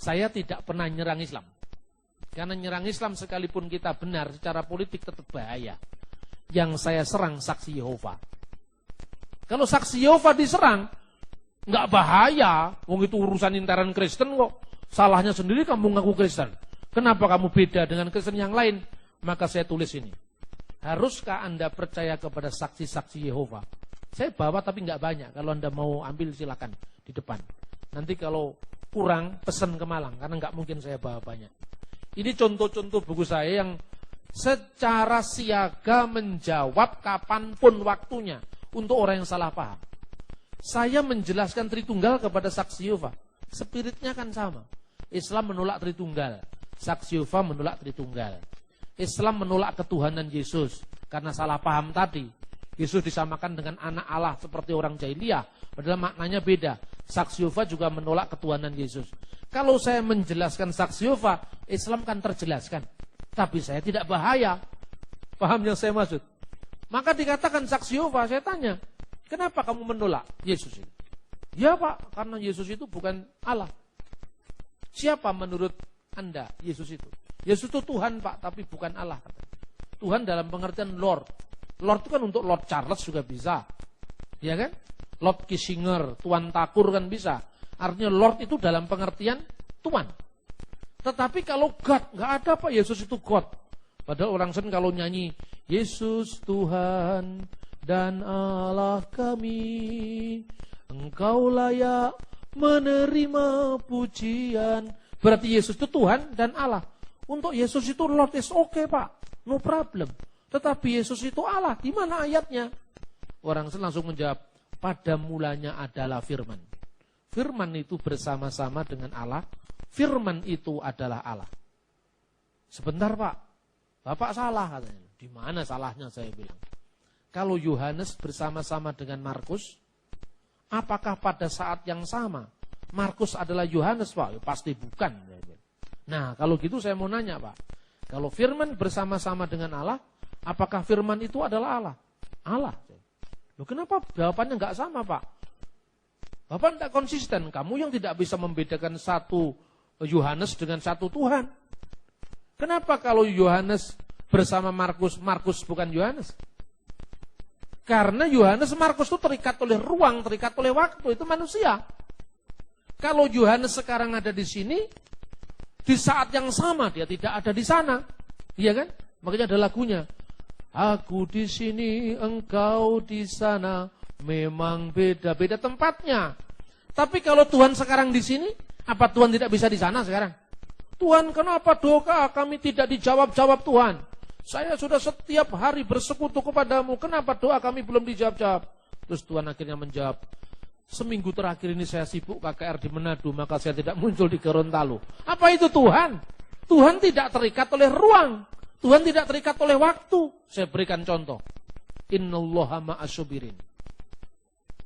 Saya tidak pernah nyerang Islam. Karena nyerang Islam sekalipun kita benar secara politik tetap bahaya. Yang saya serang saksi Yehova. Kalau saksi Yehova diserang, nggak bahaya. Wong itu urusan intern Kristen kok. Salahnya sendiri kamu ngaku Kristen. Kenapa kamu beda dengan Kristen yang lain? Maka saya tulis ini. Haruskah Anda percaya kepada saksi-saksi Yehova? Saya bawa tapi nggak banyak. Kalau Anda mau ambil silakan di depan. Nanti kalau kurang pesan ke Malang karena nggak mungkin saya bawa banyak. Ini contoh-contoh buku saya yang secara siaga menjawab kapanpun waktunya untuk orang yang salah paham. Saya menjelaskan Tritunggal kepada saksi Yehova. Spiritnya kan sama. Islam menolak Tritunggal. Saksi Yehova menolak Tritunggal. Islam menolak ketuhanan Yesus karena salah paham tadi. Yesus disamakan dengan anak Allah seperti orang jahiliyah, padahal maknanya beda. Saksi Yehova juga menolak ketuhanan Yesus. Kalau saya menjelaskan saksi Yehova, Islam kan terjelaskan. Tapi saya tidak bahaya. Paham yang saya maksud? Maka dikatakan saksi Yehova, saya tanya, kenapa kamu menolak Yesus ini? Ya Pak, karena Yesus itu bukan Allah. Siapa menurut Anda Yesus itu? Yesus itu Tuhan Pak, tapi bukan Allah. Tuhan dalam pengertian Lord. Lord itu kan untuk Lord Charles juga bisa. Ya kan? Lord Kissinger, Tuan Takur kan bisa. Artinya Lord itu dalam pengertian Tuhan. Tetapi kalau God, nggak ada Pak Yesus itu God. Padahal orang Kristen kalau nyanyi Yesus Tuhan dan Allah kami, Engkau layak menerima pujian. Berarti Yesus itu Tuhan dan Allah. Untuk Yesus itu Lord is okay Pak, no problem. Tetapi Yesus itu Allah, di mana ayatnya? Orang langsung menjawab, pada mulanya adalah firman. Firman itu bersama-sama dengan Allah, firman itu adalah Allah. Sebentar Pak, Bapak salah katanya. Di mana salahnya saya bilang? Kalau Yohanes bersama-sama dengan Markus, apakah pada saat yang sama Markus adalah Yohanes Pak? Pasti bukan. Nah kalau gitu saya mau nanya Pak, kalau firman bersama-sama dengan Allah, apakah firman itu adalah Allah? Allah. Loh, kenapa jawabannya nggak sama Pak? Bapak tidak konsisten. Kamu yang tidak bisa membedakan satu Yohanes dengan satu Tuhan. Kenapa kalau Yohanes bersama Markus, Markus bukan Yohanes? Karena Yohanes Markus itu terikat oleh ruang, terikat oleh waktu. Itu manusia. Kalau Yohanes sekarang ada di sini, di saat yang sama dia tidak ada di sana. Iya kan? Makanya ada lagunya. Aku di sini, engkau di sana, memang beda-beda tempatnya. Tapi kalau Tuhan sekarang di sini, apa Tuhan tidak bisa di sana sekarang? Tuhan, kenapa doa kami tidak dijawab-jawab Tuhan? Saya sudah setiap hari bersekutu kepadamu, kenapa doa kami belum dijawab-jawab? Terus Tuhan akhirnya menjawab, seminggu terakhir ini saya sibuk KKR di Manado, maka saya tidak muncul di Gorontalo. Apa itu Tuhan? Tuhan tidak terikat oleh ruang. Tuhan tidak terikat oleh waktu. Saya berikan contoh. Innallaha ma'as-sabirin.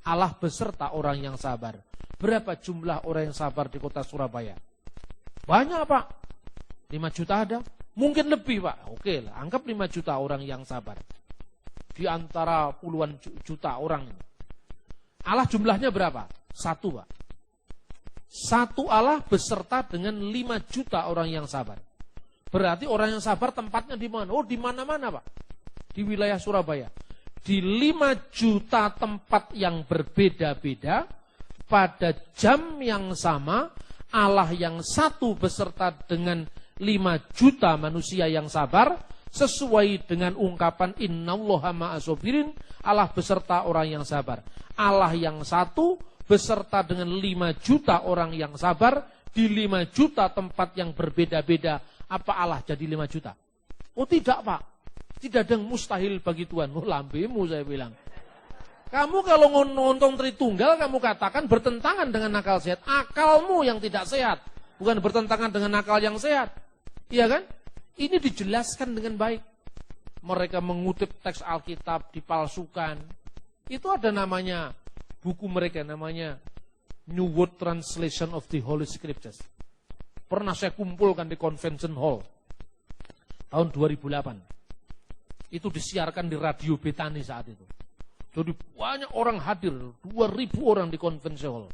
Allah beserta orang yang sabar. Berapa jumlah orang yang sabar di kota Surabaya? Banyak Pak. 5 juta ada? Mungkin lebih Pak. Oke lah, anggap 5 juta orang yang sabar. Di antara puluhan juta orang ini. Allah jumlahnya berapa? 1 Pak. 1 Allah beserta dengan 5 juta orang yang sabar. Berarti orang yang sabar tempatnya di mana? Oh, di mana-mana Pak. Di wilayah Surabaya. Di 5 juta tempat yang berbeda-beda, pada jam yang sama, Allah yang satu beserta dengan 5 juta manusia yang sabar, sesuai dengan ungkapan innallaha ma'as-sabirin, Allah beserta orang yang sabar. Allah yang satu beserta dengan 5 juta orang yang sabar, di 5 juta tempat yang berbeda-beda. Apa Allah jadi 5 juta? Oh tidak Pak. Tidak ada yang mustahil bagi Tuhan. Oh lambemu saya bilang. Kamu kalau nonton Tritunggal kamu katakan bertentangan dengan akal sehat. Akalmu yang tidak sehat. Bukan bertentangan dengan akal yang sehat. Iya kan? Ini dijelaskan dengan baik. Mereka mengutip teks Alkitab dipalsukan. Itu ada namanya, buku mereka namanya New World Translation of the Holy Scriptures. Pernah saya kumpulkan di Convention Hall tahun 2008. Itu disiarkan di Radio Betani saat itu. Jadi banyak orang hadir, 2.000 orang di Convention Hall.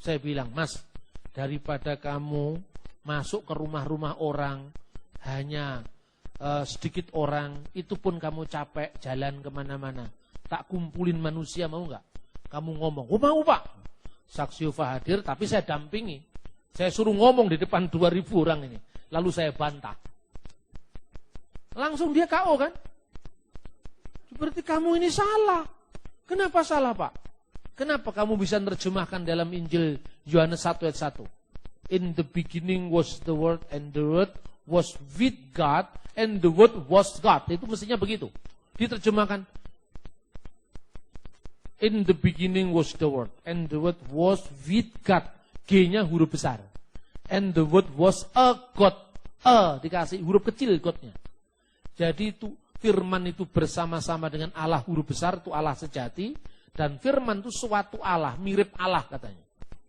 Saya bilang, Mas, daripada kamu masuk ke rumah-rumah orang, hanya sedikit orang, itu pun kamu capek jalan kemana-mana. Tak kumpulin manusia, mau nggak? Kamu ngomong, oh mau Pak. Saksi Yehova hadir, tapi saya dampingi. Saya suruh ngomong di depan 2000 orang ini. Lalu saya bantah. Langsung dia KO kan? Berarti kamu ini salah. Kenapa salah Pak? Kenapa kamu bisa menerjemahkan dalam Injil Yohanes 1 ayat 1? In the beginning was the Word, and the Word was with God, and the Word was God. Itu mestinya begitu. Diterjemahkan. In the beginning was the Word, and the Word was with God. G-nya huruf besar. And the Word was a God. Dikasih huruf kecil God-nya. Jadi itu firman itu bersama-sama dengan Allah huruf besar, itu Allah sejati. Dan firman itu suatu Allah, mirip Allah katanya.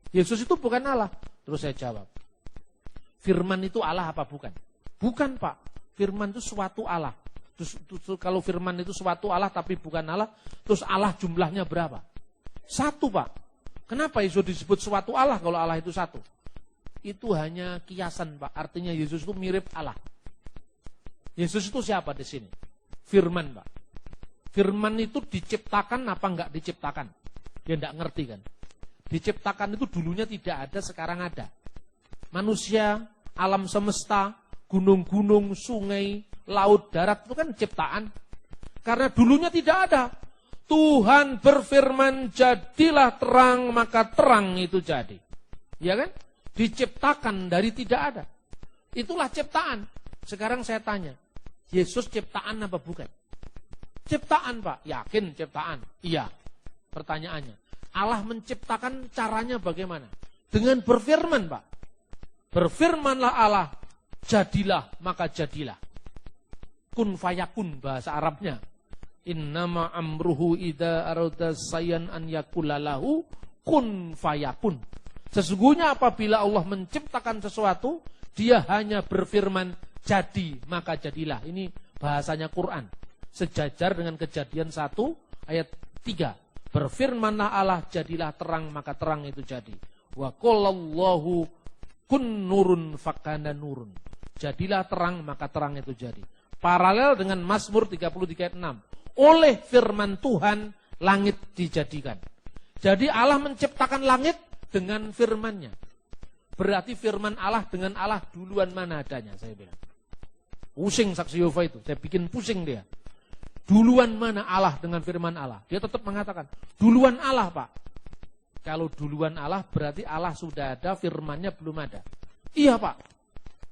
Yesus itu bukan Allah. Terus saya jawab, firman itu Allah apa bukan? Bukan Pak, firman itu suatu Allah. Terus kalau firman itu suatu Allah tapi bukan Allah, terus Allah jumlahnya berapa? 1 Pak. Kenapa Yesus disebut suatu Allah kalau Allah itu 1? Itu hanya kiasan Pak, artinya Yesus itu mirip Allah. Yesus itu siapa di sini? Firman Pak. Firman itu diciptakan apa enggak diciptakan? Dia enggak ngerti kan. Diciptakan itu dulunya tidak ada, sekarang ada. Manusia, alam semesta, gunung-gunung, sungai, laut, darat itu kan ciptaan. Karena dulunya tidak ada. Tuhan berfirman, jadilah terang, maka terang itu jadi. Ya kan? Diciptakan dari tidak ada. Itulah ciptaan. Sekarang saya tanya, Yesus ciptaan apa bukan? Ciptaan Pak, yakin ciptaan? Iya. Pertanyaannya, Allah menciptakan caranya bagaimana? Dengan berfirman Pak. Berfirmanlah Allah, jadilah maka jadilah. Kun fayakun bahasa Arabnya. Innama amruhu idza arada sayan an yakulalahu kun fayakun. Sesungguhnya apabila Allah menciptakan sesuatu, dia hanya berfirman jadi maka jadilah. Ini bahasanya Quran. Sejajar dengan Kejadian 1 ayat 3. Berfirmanlah Allah, jadilah terang maka terang itu jadi. Wa qallallahu kun nurun fakana nurun. Jadilah terang maka terang itu jadi. Paralel dengan Mazmur 33 ayat 6. Oleh firman Tuhan langit dijadikan. Jadi Allah menciptakan langit dengan firman-Nya. Berarti firman Allah dengan Allah duluan mana adanya, saya bilang. Pusing saksi Yehova itu, saya bikin pusing dia. Duluan mana Allah dengan firman Allah? Dia tetap mengatakan, duluan Allah Pak. Kalau duluan Allah berarti Allah sudah ada, firman-Nya belum ada. Iya Pak.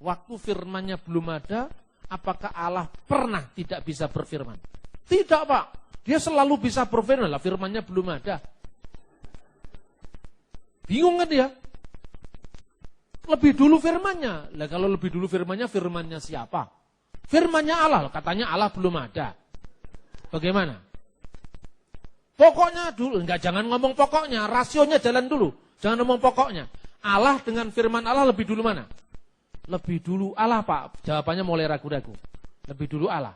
Waktu firman-Nya belum ada, apakah Allah pernah tidak bisa berfirman? Tidak Pak. Dia selalu bisa berfirman, lah firman-Nya belum ada. Bingung kan dia? Lebih dulu firman-Nya. Lah kalau lebih dulu firman-Nya, firman-Nya siapa? Firman-Nya Allah, katanya Allah belum ada. Bagaimana? Pokoknya dulu, jangan ngomong pokoknya, rasionya jalan dulu. Jangan ngomong pokoknya. Allah dengan firman Allah lebih dulu mana? Lebih dulu Allah Pak. Jawabannya mulai ragu-ragu. Lebih dulu Allah.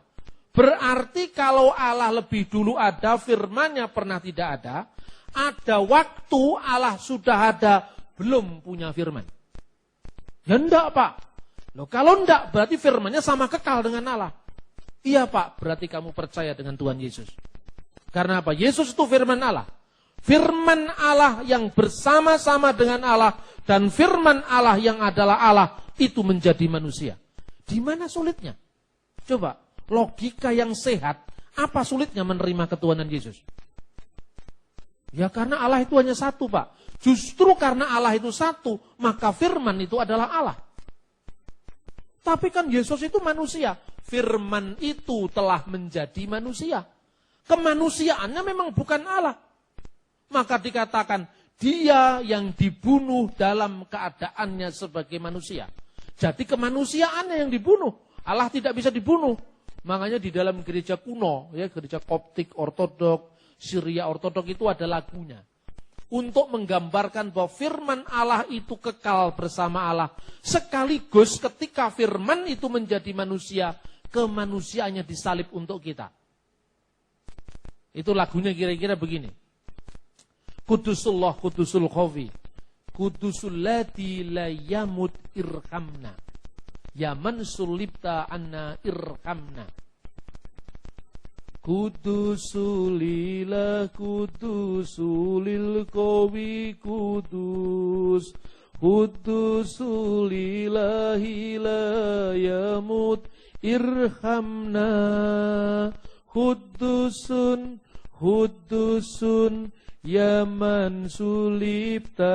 Berarti kalau Allah lebih dulu ada, firman-Nya pernah tidak ada waktu Allah sudah ada, belum punya firman. Ya enggak Pak. Loh, kalau enggak berarti firman-Nya sama kekal dengan Allah. Iya Pak, berarti kamu percaya dengan Tuhan Yesus. Karena apa? Yesus itu firman Allah. Firman Allah yang bersama-sama dengan Allah dan firman Allah yang adalah Allah itu menjadi manusia. Di mana sulitnya? Coba, logika yang sehat, apa sulitnya menerima ketuhanan Yesus? Ya karena Allah itu hanya satu Pak. Justru karena Allah itu satu, maka firman itu adalah Allah. Tapi kan Yesus itu manusia. Firman itu telah menjadi manusia. Kemanusiaannya memang bukan Allah. Maka dikatakan, dia yang dibunuh dalam keadaannya sebagai manusia. Jadi kemanusiaannya yang dibunuh. Allah tidak bisa dibunuh. Makanya di dalam gereja kuno, ya gereja Koptik, Ortodok, Syria Ortodok itu ada lagunya. Untuk menggambarkan bahwa firman Allah itu kekal bersama Allah. Sekaligus ketika firman itu menjadi manusia, kemanusiaannya disalib untuk kita. Itu lagunya kira-kira begini. Kudusullah kudusul khofi. Kudusul lati la yamut irhamna. Ya man sulibta anna irhamna. Kudusulillah kudusulil qawi kudus. Kudusulillahi la yamut irhamna. Kudusun ya man sulibta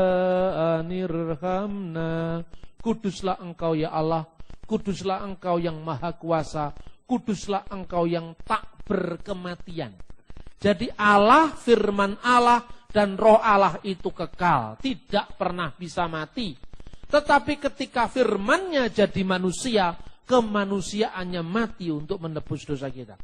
anirhamna. Kuduslah engkau ya Allah, kuduslah engkau yang maha kuasa, kuduslah engkau yang tak berkematian. Jadi Allah, firman Allah dan roh Allah itu kekal, tidak pernah bisa mati. Tetapi ketika firmannya jadi manusia, kemanusiaannya mati untuk menebus dosa kita.